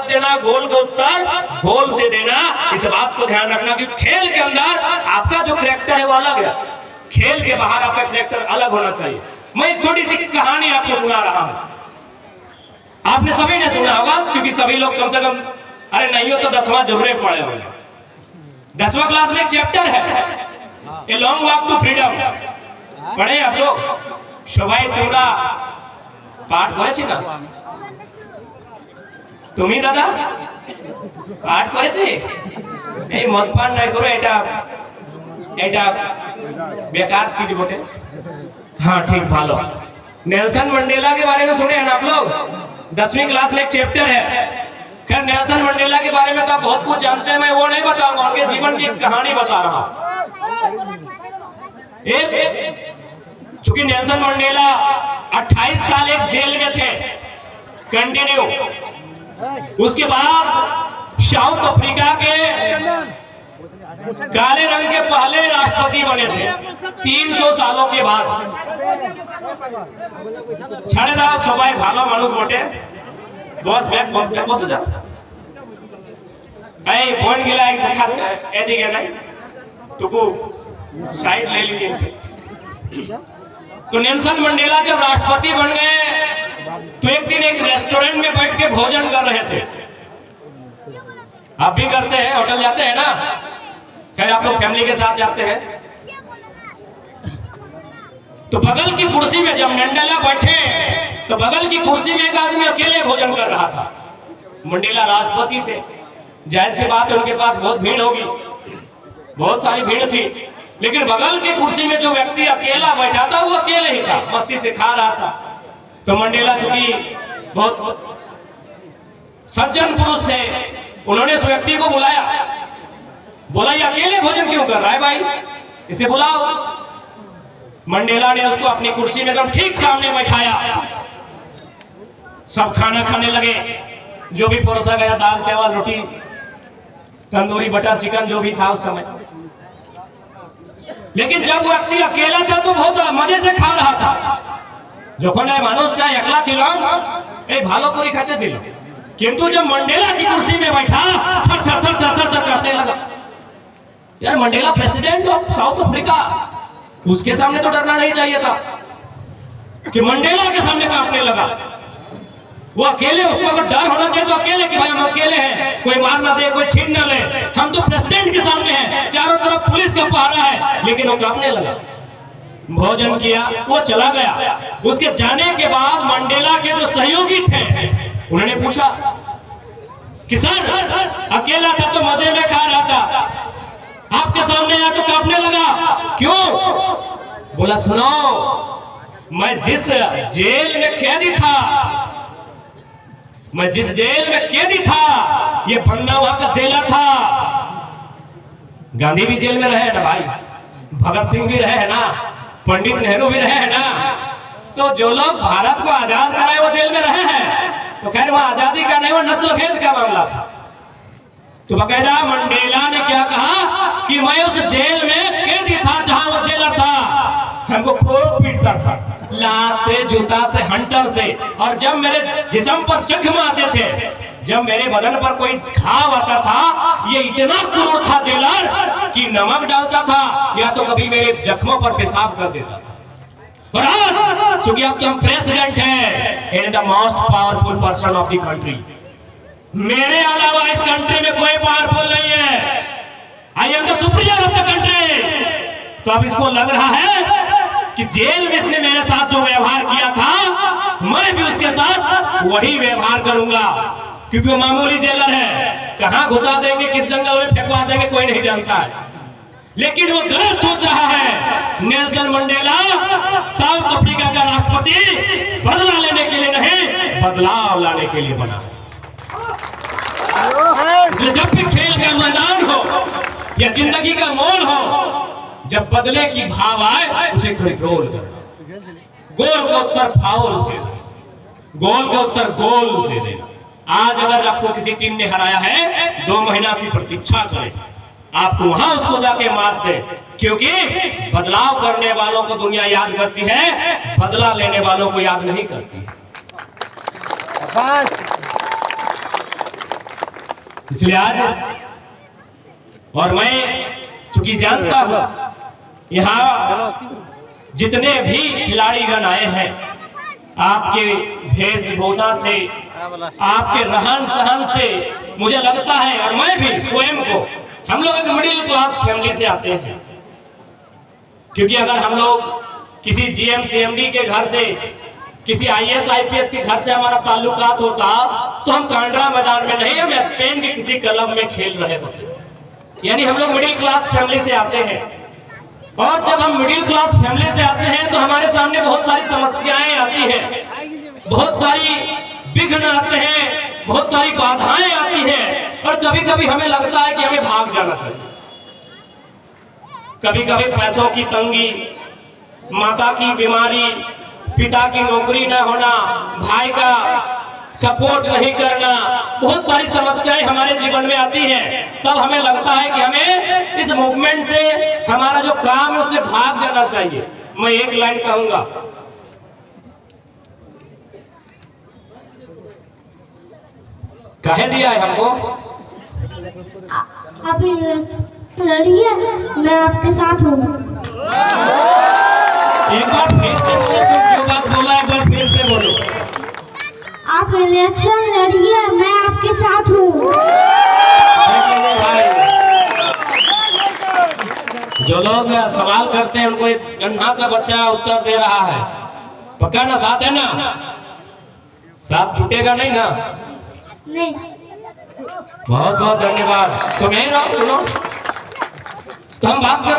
मत देना, गोल का उत्तर गोल से देना। इस बात को ध्यान रखना कि खेल के अंदर आपका जो कैरेक्टर है वो अलग है, खेल के बाहर आपका कैरेक्टर अलग होना चाहिए। मैं एक छोटी सी कहानी आपको सुना रहा हूं, आपने सभी ने सुना होगा, क्योंकि सभी लोग कम से कम, अरे नहीं हो तो 10वां जरूर पढ़े होंगे। 10वां क्लास में एक चैप्टर है, a long walk to freedom, पढ़े आप लोग? সবাই তোমরা পাঠ করেছি না? তুমি দাদা পাঠ করেছি? এই মদ পান নাই করো, এটা এটা बेकार चीज बोटे। हाँ ठीक, भालो। नेल्सन मंडेला के बारे में सुने हैं ना आप लोग? 10वीं क्लास में एक चैप्टर है। खैर नेल्सन मंडेला के बारे में तो आप बहुत कुछ जानते हैं, मैं वो नहीं बताऊंगा, उनके जीवन की कहानी बता रहा हूं। चूंकि नेल्सन मंडेला 28 साल एक जेल में थे कंटिन्यू, उसके बाद साउथ अफ्रीका के काले रंग के पहले राष्ट्रपति बने थे 300 सालों के बाद। छाड़े दाओ सबाई भालो मानुष बोटे, बस बैक बस हो जा। ऐ फोन गिला एक दिखात ए दिगे नहीं तुको साइड ले लीजिए इनसे। तो नेल्सन मंडेला जब राष्ट्रपति बन गए तो एक दिन एक रेस्टोरेंट में बैठ के भोजन कर रहे थे। आप भी करते हैं, होटल जाते हैं ना? खैर आप लोग फैमिली के साथ जाते हैं। तो बगल की कुर्सी में जब मंडेला बैठे तो बगल की कुर्सी में एक आदमी अकेले भोजन कर रहा था। मंडेला राष्ट्रपति थे, जाहिर सी बात है उनके पास बहुत भीड़ होगी, बहुत सारी भीड़ थी, लेकिन बगल की कुर्सी में जो व्यक्ति अकेला बैठा था वो अकेले ही था, मस्ती से खा रहा था। तो मंडेला चूंकि बहुत सज्जन पुरुष थे, उन्होंने उस व्यक्ति को बुलाया, बोला ये अकेले भोजन क्यों कर रहा है भाई, इसे बुलाओ। मंडेला ने उसको अपनी कुर्सी में एकदम ठीक सामने बैठाया, सब खाना खाने लगे, जो भी परोसा गया, दाल चावल रोटी तंदूरी बटर चिकन जो भी था उस समय। लेकिन जब वो व्यक्ति अकेला था तो बहुत मजे से खा रहा था। যখন এই মানুষটা একলা ছিলাম এই ভালো করে খেতে ছিল, কিন্তু जब मंडेला की कुर्सी में बैठा थर थर थर थर थर थर कांपने लगा। यार Mandela president of south Africa, उसके सामने तो डरना नहीं चाहिए था कि मंडेला के सामने कांपने लगा। वो अकेले, उसको अगर डर होना चाहिए तो अकेले कि भाई हम अकेले हैं, कोई मार ना दे, कोई छीन ना ले, हम तो प्रेसिडेंट के सामने हैं, चारों तरफ पुलिस का पहरा है। लेकिन वो कांपने लगा, भोजन किया, वो चला गया। उसके जाने के बाद मंडेला के जो सहयोगी थे उन्होंने पूछा कि सर अकेला था तो मजे में खा रहा था, आपके सामने आया तो कांपने लगा, क्यों? बोला सुनो, मैं जिस जेल में कैदी था, मैं जिस जेल में कैदी था, ये बंदा वहां का जेलर था। गांधी भी जेल में रहे ना भाई, भगत सिंह भी रहे है ना, पंडित नेहरू भी रहे हैं ना। तो जो लोग भारत को आजाद कराए वो जेल में रहे हैं, तो खैर वो आजादी का नहीं, वो नस्लभेद का मामला था। तो बकायदा मंडेला ने क्या कहा कि मैं उस जेल में कैदी था जहां वो जेलर था, हमको खूब पीटता था, लात से, जूता से, हंटर से, और जब मेरे जिस्म पर जख्म आते थे, जब मेरे बदन पर कोई घाव आता था, ये इतना क्रूर था जेलर कि नमक डालता था या तो कभी मेरे जख्मों पर पेशाब कर देता था। और आज चूंकि अब तो हम प्रेसिडेंट हैं, in the most powerful person of the country, मेरे अलावा इस कंट्री में कोई पावरफुल नहीं है, I am the superior of the country. तो अब इसको लग रहा है कि जेल में इसने मेरे साथ जो व्यवहार किया था, मैं भी उसके साथ वही व्यवहार करूंगा, क्योंकि वो मामूली जेलर है, कहां घुसा देंगे, किस जंगल में फेंकवा देंगे कोई नहीं जानता है। लेकिन वो गलत सोच रहा है। नेल्सन मंडेला साउथ अफ्रीका का राष्ट्रपति बदला लेने के लिए नहीं, बदलाव लाने के लिए बना है। इसलिए जब भी खेल का मैदान हो या जिंदगी का मोड़ हो, जब बदले की भाव आए उसे कंट्रोल करो। गोल का उत्तर फाउल से, गोल का उत्तर गोल से देना। आज अगर आपको किसी टीम ने हराया है, 2 महीना की प्रतीक्षा करें, आपको वहां उसको जाके मात दे, क्योंकि बदलाव करने वालों को दुनिया याद करती है, बदला लेने वालों को याद नहीं करती है। इसलिए आज और मैं चूंकि जानता हूं यहाँ जितने भी खिलाड़ीगण आए हैं, आपके वेशभूषा से, आपके रहन सहन से मुझे लगता है, और मैं भी स्वयं को, हम लोग एक मिडिल क्लास फैमिली से आते हैं। क्योंकि अगर हम लोग किसी जीएम सीएमडी के घर से, किसी आईएएस आईपीएस के घर से हमारा ताल्लुकात होता तो हम कांड्रा मैदान में नहीं, हम स्पेन के किसी क्लब में खेल रहे होते। यानी हम लोग मिडिल क्लास फैमिली से आते हैं, और जब हम मिडिल क्लास फैमिली से आते हैं तो हमारे सामने बहुत सारी समस्याएं आती हैं, बहुत सारी विघ्न आते हैं, बहुत सारी बाधाएं आती हैं, और कभी कभी हमें लगता है कि हमें भाग जाना चाहिए। कभी कभी पैसों की तंगी, माता की बीमारी, पिता की नौकरी न होना, भाई का सपोर्ट नहीं करना, बहुत सारी समस्याएं हमारे जीवन में आती हैं। तब हमें लगता है कि हमें इस मूवमेंट से, हमारा जो काम है उससे भाग जाना चाहिए। मैं एक लाइन कहूंगा, कहे दिया है हमको, आप लड़िए, मैं आपके साथ हूँ। एक बार फिर से बोलो, तुम जो बात बोला एक बार फिर से बोलो। आप इलेक्शन लड़िए, मैं आपके साथ हूँ। भाई, जो लोग सवाल करते हैं उनको एक गन्ना सा बच्चा उत्तर दे रहा है, पक्का ना साथ है ना? साथ टूटेगा नहीं ना? नहीं। बहुत बहुत धन्यवाद। तो मैं सुनो, तो हम बात कर